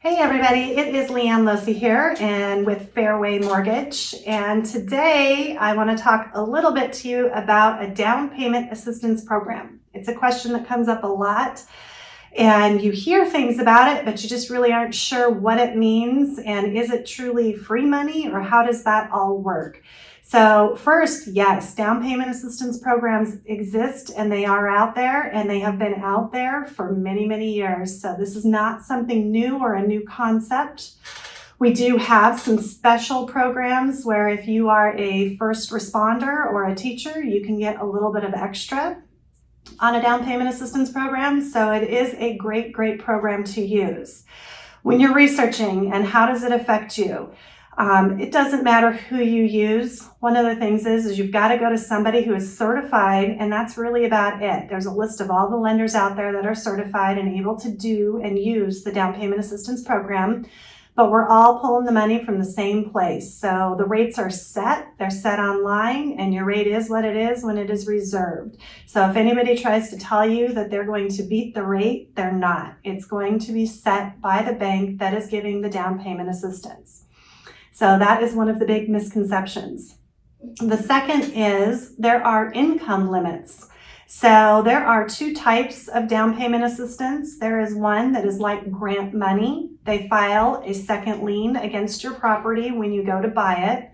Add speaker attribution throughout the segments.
Speaker 1: Hey everybody, it is Leanne Losey here and with Fairway Mortgage, and today I want to talk a little bit to you about a down payment assistance program. It's a question that comes up a lot and you hear things about it, but you just really aren't sure what it means and is it truly free money or how does that all work? So first, yes, down payment assistance programs exist and they are out there and they have been out there for many, many years. So this is not something new or a new concept. We do have some special programs where if you are a first responder or a teacher, you can get a little bit of extra on a down payment assistance program. So it is a great, great program to use. When you're researching and how does it affect you? It doesn't matter who you use. One of the things is you've got to go to somebody who is certified, and that's really about it. There's a list of all the lenders out there that are certified and able to do and use the down payment assistance program, but we're all pulling the money from the same place. So the rates are set, they're set online, and your rate is what it is when it is reserved. So if anybody tries to tell you that they're going to beat the rate, they're not. It's going to be set by the bank that is giving the down payment assistance. So that is one of the big misconceptions. The second is there are income limits. So there are two types of down payment assistance. There is one that is like grant money. They file a second lien against your property when you go to buy it,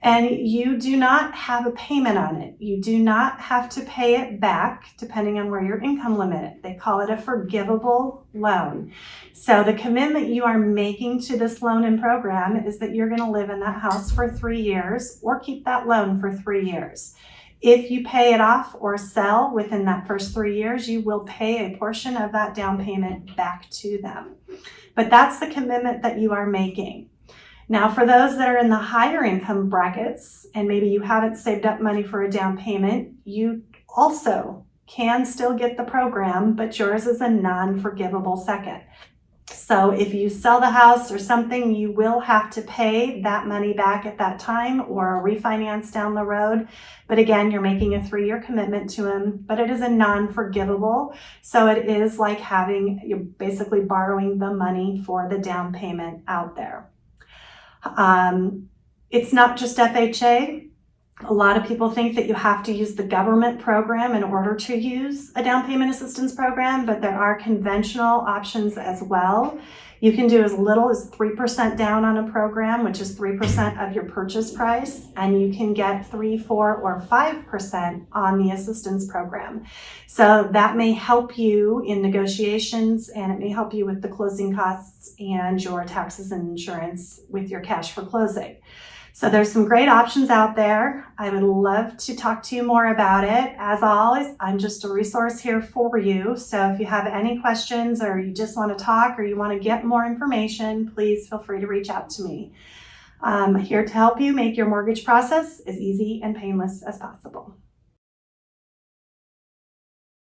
Speaker 1: and you do not have a payment on it. You do not have to pay it back depending on where your income limit is. They call it a forgivable loan. So the commitment you are making to this loan and program is that you're going to live in that house for 3 years or keep that loan for 3 years. If you pay it off or sell within that first 3 years, you will pay a portion of that down payment back to them. But that's the commitment that you are making. Now, for those that are in the higher income brackets, and maybe you haven't saved up money for a down payment, you also can still get the program, but yours is a non-forgivable second. So if you sell the house or something, you will have to pay that money back at that time or refinance down the road. But again, you're making a 3-year commitment to them, but it is a non-forgivable. So it is like you're basically borrowing the money for the down payment out there. It's not just FHA. A lot of people think that you have to use the government program in order to use a down payment assistance program, but there are conventional options as well. You can do as little as 3% down on a program, which is 3% of your purchase price, and you can get 3, 4, or 5% on the assistance program. So that may help you in negotiations, and it may help you with the closing costs and your taxes and insurance with your cash for closing. So there's some great options out there. I would love to talk to you more about it. As always, I'm just a resource here for you. So if you have any questions or you just want to talk or you want to get more information, please feel free to reach out to me. I'm here to help you make your mortgage process as easy and painless as possible.